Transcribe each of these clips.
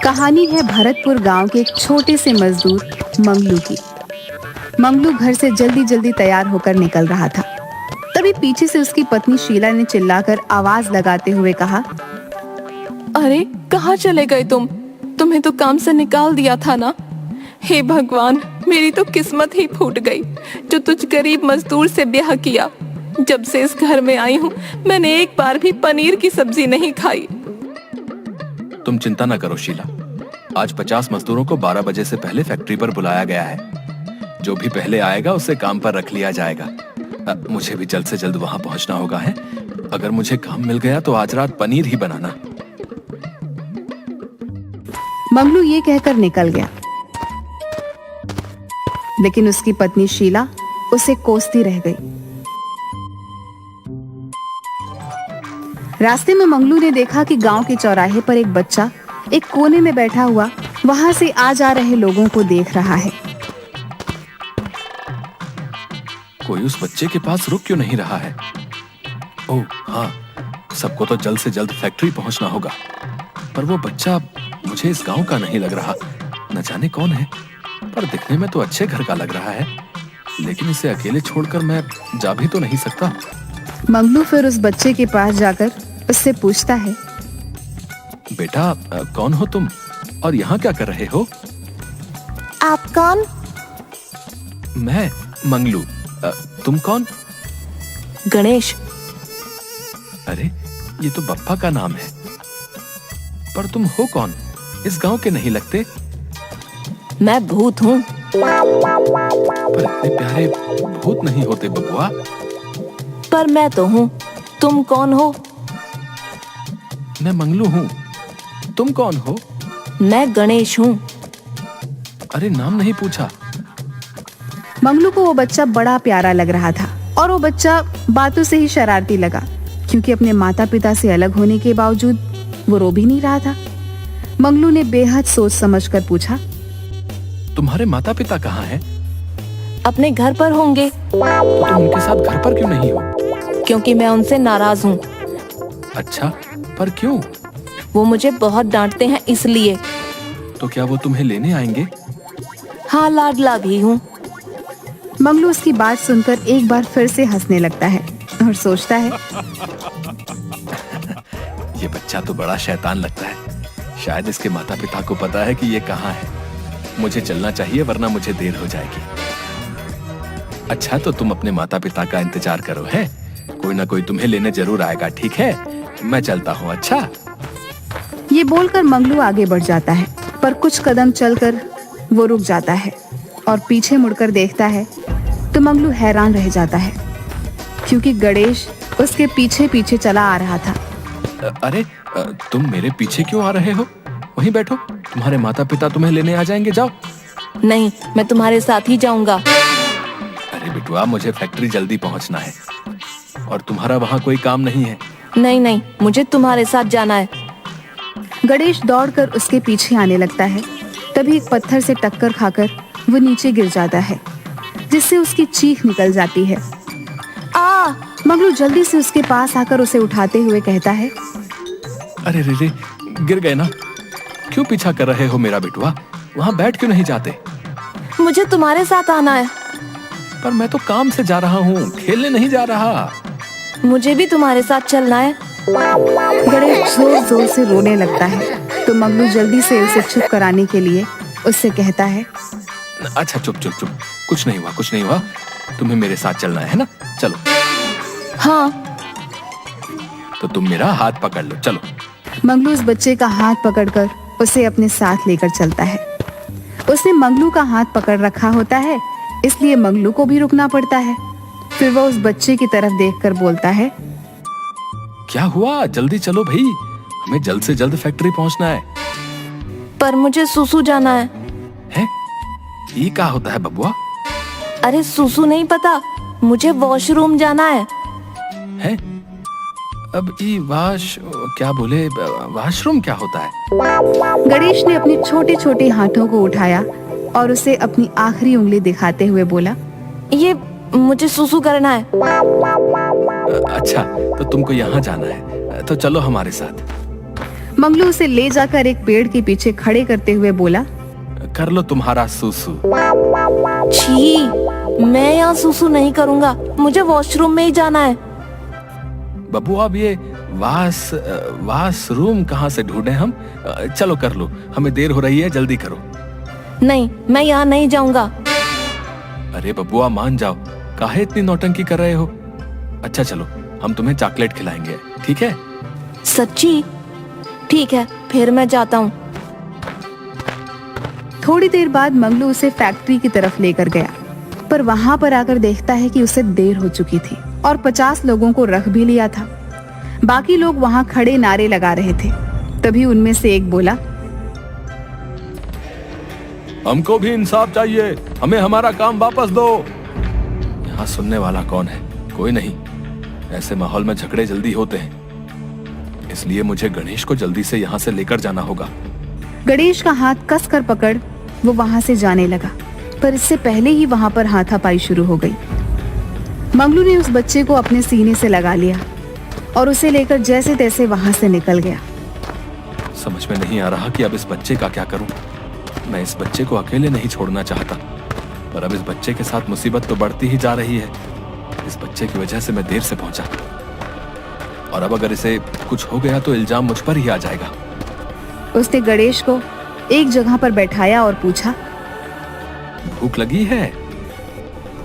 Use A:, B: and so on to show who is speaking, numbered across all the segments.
A: कहानी है भरतपुर गांव के एक छोटे से मजदूर मंगलू की। मंगलू घर से जल्दी जल्दी तैयार होकर निकल रहा था। तभी पीछे से उसकी पत्नी शीला ने चिल्लाकर आवाज लगाते हुए कहा,
B: अरे कहाँ चले गए तुम? तुम्हें तो काम से निकाल दिया था ना। हे भगवान, मेरी तो किस्मत ही फूट गई जो तुझ गरीब मजदूर से ब्याह किया। जब से इस घर में आई हूँ मैंने एक बार भी पनीर की सब्जी नहीं खाई।
C: तुम चिंता न करो शीला, आज 50 मजदूरों को 12 बजे से पहले फैक्ट्री पर बुलाया गया है। जो भी पहले आएगा उसे काम पर रख लिया जाएगा। मुझे भी जल्द से जल्द वहां पहुंचना होगा है। अगर मुझे काम मिल गया तो आज रात पनीर ही बनाना।
A: मंगलू ये कहकर निकल गया, लेकिन उसकी पत्नी शीला उसे कोसती रह गई। रास्ते में मंगलू ने देखा कि गांव के चौराहे पर एक बच्चा एक कोने में बैठा हुआ वहां से आ जा रहे लोगों को देख रहा है।
C: कोई उस बच्चे के पास रुक क्यों नहीं रहा है? ओह हाँ, सबको तो जल्द से जल्द फैक्ट्री पहुंचना होगा। पर वो बच्चा मुझे इस गांव का नहीं लग रहा। न जाने कौन है, पर दिखने में तो अच्छे घर का लग रहा है। लेकिन इसे अकेले छोड़कर मैं जा भी तो नहीं सकता।
A: मंगलू फिर उस बच्चे के पास जाकर उससे पूछता है,
C: बेटा कौन हो तुम और यहाँ क्या कर रहे हो?
B: आप कौन?
C: मैं मंगलू। तुम कौन?
B: गणेश।
C: अरे ये तो बप्पा का नाम है। पर तुम हो कौन? इस गांव के नहीं लगते।
B: मैं भूत हूँ।
C: पर इतने प्यारे भूत नहीं होते बबुआ।
B: पर मैं तो हूँ। तुम कौन हो?
C: मैं मंगलू हूँ। तुम कौन हो?
B: मैं गणेश हूँ।
C: अरे नाम नहीं पूछा।
A: मंगलू को वो बच्चा बड़ा प्यारा लग रहा था और वो बच्चा बातों से ही शरारती लगा, क्योंकि अपने माता पिता से अलग होने के बावजूद वो रो भी नहीं रहा था। मंगलू ने बेहद सोच समझकर पूछा,
C: तुम्हारे माता पिता कहाँ हैं?
B: अपने घर पर होंगे।
C: तो तुम उनके साथ घर पर क्यों नहीं हो?
B: क्योंकि मैं उनसे नाराज हूँ।
C: अच्छा, पर क्यों?
B: वो मुझे बहुत डांटते हैं इसलिए।
C: तो क्या वो तुम्हें लेने आएंगे?
B: हाँ, लाडला भी हूँ।
A: मंगलू उसकी बात सुनकर एक बार फिर से हंसने लगता है और सोचता है,
C: ये बच्चा तो बड़ा शैतान लगता है। शायद इसके माता पिता को पता है कि ये कहाँ है। मुझे चलना चाहिए वरना मुझे देर हो जाएगी। अच्छा, तो तुम अपने माता पिता का इंतजार करो है। कोई ना कोई तुम्हें लेने जरूर आएगा। ठीक है, मैं चलता हूँ। अच्छा।
A: ये बोलकर मंगलू आगे बढ़ जाता है, पर कुछ कदम चलकर वो रुक जाता है और पीछे मुड़कर देखता है तो मंगलू हैरान रह जाता है, क्योंकि गणेश उसके पीछे पीछे चला आ रहा था।
C: अरे तुम मेरे पीछे क्यों आ रहे हो? वहीं बैठो, तुम्हारे माता पिता तुम्हें लेने आ जाएंगे। जाओ।
B: नहीं, मैं तुम्हारे साथ ही जाऊंगा।
C: अरे बिटुआ, मुझे फैक्ट्री जल्दी पहुंचना है और तुम्हारा वहां कोई काम नहीं है।
B: नहीं नहीं, मुझे तुम्हारे साथ जाना है।
A: गणेश दौड़कर उसके पीछे आने लगता है। तभी एक पत्थर से टक्कर खाकर वो नीचे गिर जाता है, जिससे उसकी चीख निकल जाती है। आ! मंगलू जल्दी से उसके पास आकर उसे उठाते हुए कहता है,
C: अरे रे, गिर गए ना। क्यों पीछा कर रहे हो मेरा बिटुआ? वहां बैठ क्यों नहीं जाते?
B: मुझे तुम्हारे साथ आना है।
C: पर मैं तो काम से जा रहा हूँ, खेलने नहीं जा रहा।
B: मुझे भी तुम्हारे साथ चलना है।
A: गणेश जोर जोर से रोने लगता है, तो मंगलू जल्दी से उसे चुप कराने के लिए उससे कहता है,
C: अच्छा चुप चुप चुप, कुछ नहीं हुआ, कुछ नहीं हुआ। तुम्हें मेरे साथ चलना है ना? चलो।
B: हाँ।
C: तो तुम मेरा हाथ पकड़ लो, चलो।
A: मंगलू उस बच्चे का हाथ पकड़कर उसे अपने साथ लेकर चलता है। उसने मंगलू का हाथ पकड़ रखा होता है, इसलिए मंगलू को भी रुकना पड़ता है। फिर वह उस बच्चे की तरफ देखकर बोलता है,
C: क्या हुआ? जल्दी चलो भाई, हमें जल्द से जल्द फैक्ट्री पहुंचना है।
B: पर मुझे सुसु जाना है।
C: हैं? ये क्या होता है बबुआ?
B: अरे सुसु नहीं पता, मुझे वॉशरूम जाना है।
C: हैं? अब ये क्या बोले, वॉशरूम क्या होता है?
A: गणेश ने अपने छोटे छोटे हाथों को उठाया और उसे अपनी आखिरी उंगली दिखाते हुए बोला,
B: ये मुझे सुसु करना है।
C: अच्छा, तो तुमको यहाँ जाना है, तो चलो हमारे साथ।
A: मंगलू उसे ले जाकर एक पेड़ के पीछे खड़े करते हुए बोला,
C: कर लो तुम्हारा सूसू।
B: छी, मैं यहाँ सुसु नहीं करूँगा, मुझे वॉशरूम में ही जाना है।
C: बब्बू अब ये वाशरूम कहाँ से ढूंढे हम? चलो कर लो, हमें देर हो रही है, जल्दी करो।
B: नहीं, मैं यहाँ नहीं जाऊँगा।
C: अरे बबुआ मान जाओ, काहे इतनी नौटंकी कर रहे हो? अच्छा चलो, हम तुम्हें चॉकलेट खिलाएंगे, ठीक है?
B: सच्ची? ठीक है, फिर मैं जाता हूँ।
A: थोड़ी देर बाद मंगलू उसे फैक्ट्री की तरफ लेकर गया, पर वहां पर आकर देखता है कि उसे देर हो चुकी थी और 50 लोगों को रख भी लिया था। बाकी लोग वहां खड़े नारे लगा रहे थे। तभी उनमें से एक बोला,
C: हमको भी इंसाफ चाहिए, हमें हमारा काम वापस दो। यहाँ सुनने वाला कौन है? कोई नहीं। ऐसे माहौल में झगड़े जल्दी होते हैं, इसलिए मुझे गणेश को जल्दी से यहाँ से लेकर जाना होगा।
A: गणेश का हाथ कस कर पकड़ वो वहां से जाने लगा, पर इससे पहले ही वहां पर हाथापाई शुरू हो गई। मंगलू ने उस बच्चे को अपने सीने से लगा लिया और उसे लेकर जैसे तैसे वहां से निकल गया।
C: समझ में नहीं आ रहा कि अब इस बच्चे का क्या करूं। मैं इस बच्चे को अकेले नहीं छोड़ना चाहता, पर अब इस बच्चे के साथ मुसीबत तो बढ़ती ही जा रही है। इस बच्चे की वजह से मैं देर से पहुंचा, और अब अगर इसे कुछ हो गया तो इल्जाम मुझ पर ही आ जाएगा।
A: उसने गणेश को एक जगह पर बैठाया और पूछा,
C: भूख लगी है?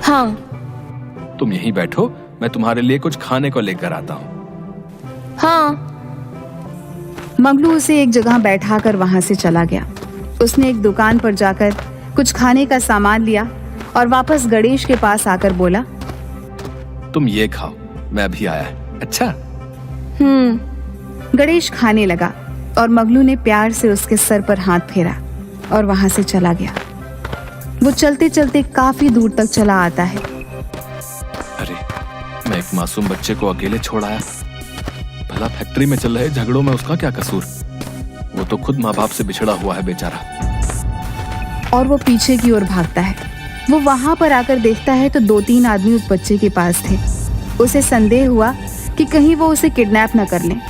B: हाँ।
C: तुम यहीं बैठो, मैं तुम्हारे लिए कुछ खाने को लेकर आता हूँ।
B: हाँ।
A: मंगलू उसे एक जगह बैठाकर वहां से चला गया। उसने एक दुकान पर जाकर कुछ खाने का सामान लिया और वापस गणेश के पास आकर बोला,
C: तुम ये खाओ, मैं अभी आया। अच्छा।
A: गणेश खाने लगा और मंगलू ने प्यार से उसके सर पर हाथ फेरा और वहां से चला गया। वो चलते चलते काफी दूर तक चला आता है।
C: अरे, मैं एक मासूम बच्चे को अकेले छोड़ आया। भला फैक्ट्री में चल रहे झगड़ों में उसका क्या कसूर? वो तो खुद माँ बाप से बिछड़ा हुआ है बेचारा।
A: और वो पीछे की ओर भागता है। वो वहां पर आकर देखता है तो 2-3 आदमी उस बच्चे के पास थे। उसे संदेह हुआ कि कहीं वो उसे किडनैप न कर लें।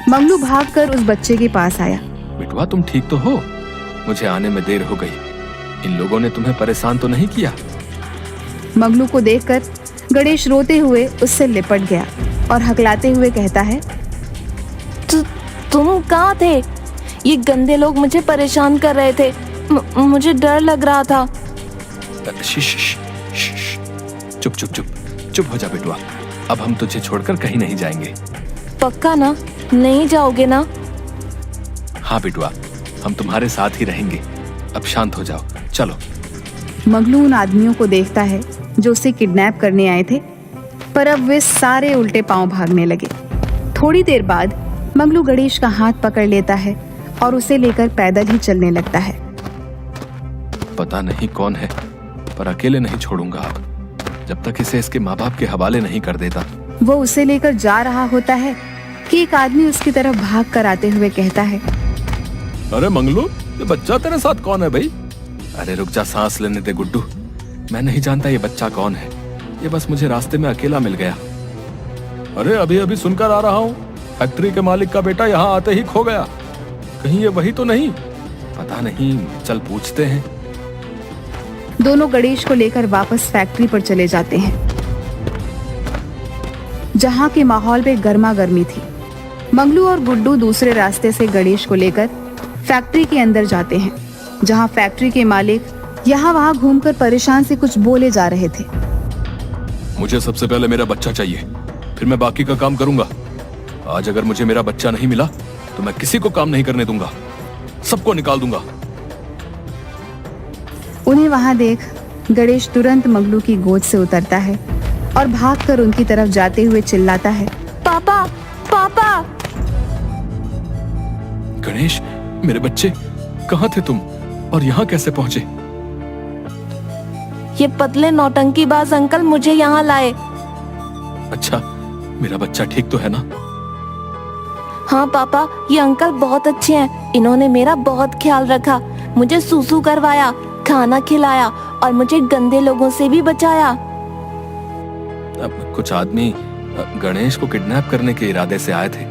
A: मंगलू भागकर उस बच्चे के पास आया।
C: बिटवा, तुम ठीक तो हो? मुझे आने में देर हो गई। इन लोगों ने तुम्हें परेशान तो नहीं किया?
A: मंगलू को देखकर गणेश रोते हुए उससे लिपट गया और हकलाते हुए कहता है,
B: तुम कहाँ थे? ये गंदे लोग मुझे परेशान कर रहे थे। मुझे डर लग रहा था।
C: चुप चुप चुप चुप हो जा बिटवा। अब हम तुझे छोड़कर कहीं नहीं जाएंगे।
B: पक्का ना? नहीं जाओगे ना?
C: हाँ बिटवा, हम तुम्हारे साथ ही रहेंगे। अब शांत हो जाओ, चलो।
A: मंगलू उन आदमियों को देखता है जो उसे किडनैप करने आए थे, पर अब वे सारे उल्टे पांव भागने लगे। थोड़ी देर बाद मंगलू गणेश का हाथ पकड़ लेता है और उसे लेकर पैदल ही चलने लगता है।
C: पता नहीं कौन है, पर अकेले नहीं छोड़ूंगा अब, जब तक इसे इसके माँ बाप के हवाले नहीं कर देता।
A: वो उसे लेकर जा रहा होता है कि एक आदमी उसकी तरफ भाग कर आते हुए कहता है,
C: अरे मंगलू, ये बच्चा तेरे साथ कौन है भाई? अरे रुक जा, सांस लेने दे गुड्डू। मैं नहीं जानता ये बच्चा कौन है, ये बस मुझे रास्ते में अकेला मिल गया। अरे अभी अभी सुनकर आ रहा हूँ, फैक्ट्री के मालिक का बेटा यहाँ आते ही खो गया। कहीं ये वही तो नहीं? पता नहीं, चल पूछते हैं।
A: दोनों गणेश को लेकर वापस फैक्ट्री पर चले जाते हैं, जहाँ के माहौल में गर्मा गर्मी थी। मंगलू और गुड्डू दूसरे रास्ते से गणेश को लेकर फैक्ट्री के अंदर जाते हैं, जहाँ फैक्ट्री के मालिक यहाँ वहाँ घूमकर परेशान से कुछ बोले जा रहे थे।
C: मुझे सबसे पहले मेरा बच्चा चाहिए, फिर मैं बाकी का काम करूंगा। आज अगर मुझे मेरा बच्चा नहीं मिला तो मैं किसी को काम नहीं करने दूंगा, सबको निकाल दूंगा।
A: उन्हें वहां देख गणेश तुरंत मंगलू की गोद से उतरता है और भागकर उनकी तरफ जाते हुए चिल्लाता है,
B: पापा, पापा।
C: गणेश, मेरे बच्चे, कहाँ थे तुम और यहाँ कैसे पहुंचे?
B: ये पतले नौटंकीबाज अंकल मुझे यहाँ लाए।
C: अच्छा, मेरा बच्चा ठीक तो है ना?
B: हाँ पापा, ये अंकल बहुत अच्छे हैं। इन्होंने मेरा बहुत ख्याल रखा, मुझे सूसू करवाया, खाना खिलाया और मुझे गंदे लोगों से भी बचाया।
C: कुछ आदमी गणेश को किडनैप करने के इरादे से आए थे,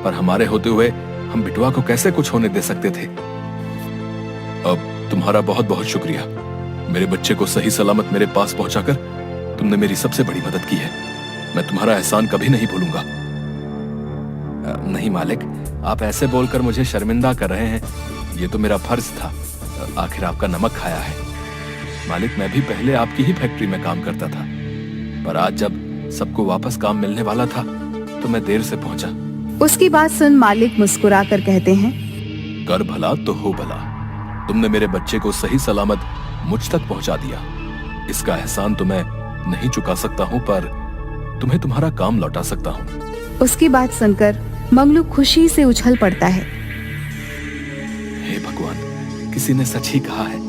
C: पर हमारे होते हुए हम बिटवा को कैसे कुछ होने दे सकते थे। अब तुम्हारा बहुत बहुत शुक्रिया। मेरे बच्चे को सही सलामत मेरे पास पहुंचाकर तुमने मेरी सबसे बड़ी मदद की है। मैं तुम्हारा एहसान कभी नहीं भूलूंगा। नहीं मालिक, आप ऐसे बोलकर मुझे शर्मिंदा कर रहे हैं। ये तो मेरा फर्ज था, आखिर आपका नमक खाया है। मालिक, मैं भी पहले आपकी ही फैक्ट्री में काम करता था, पर आज जब सबको वापस काम मिलने वाला था तो मैं देर से पहुंचा।
A: उसकी बात सुन मालिक मुस्कुरा कर कहते हैं,
C: कर भला तो हो भला। तुमने मेरे बच्चे को सही सलामत मुझ तक पहुंचा दिया। इसका एहसान तो मैं नहीं चुका सकता हूं, पर तुम्हें तुम्हारा काम लौटा सकता हूं।
A: उसकी बात सुनकर मंगलू खुशी से उछल पड़ता है।
C: हे भगवान, किसी ने सच ही कहा है,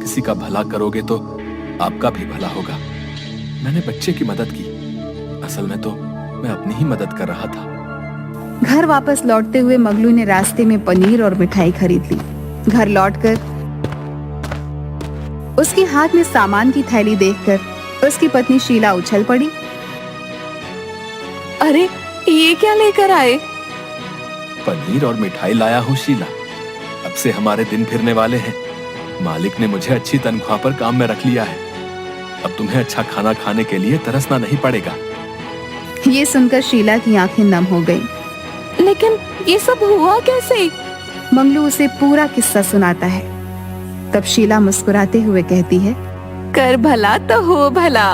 C: किसी का भला करोगे तो आपका भी भला होगा। मैंने बच्चे की मदद की, असल में तो मैं अपनी ही मदद कर रहा था।
A: घर वापस लौटते हुए मंगलू ने रास्ते में पनीर और मिठाई खरीद ली। घर लौटकर उसके हाथ में सामान की थैली देखकर उसकी पत्नी शीला उछल पड़ी।
B: अरे ये क्या लेकर आए?
C: पनीर और मिठाई लाया हूँ शीला। अब से हमारे दिन फिरने वाले हैं। मालिक ने मुझे अच्छी तनख्वाह पर काम में रख लिया है। अब तुम्हें अच्छा खाना खाने के लिए तरसना नहीं पड़ेगा।
A: ये सुनकर शीला की आंखें नम हो गईं।
B: लेकिन ये सब हुआ कैसे?
A: मंगलू उसे पूरा किस्सा सुनाता है। तब शीला मुस्कुराते हुए कहती है,
B: कर भला तो हो भला।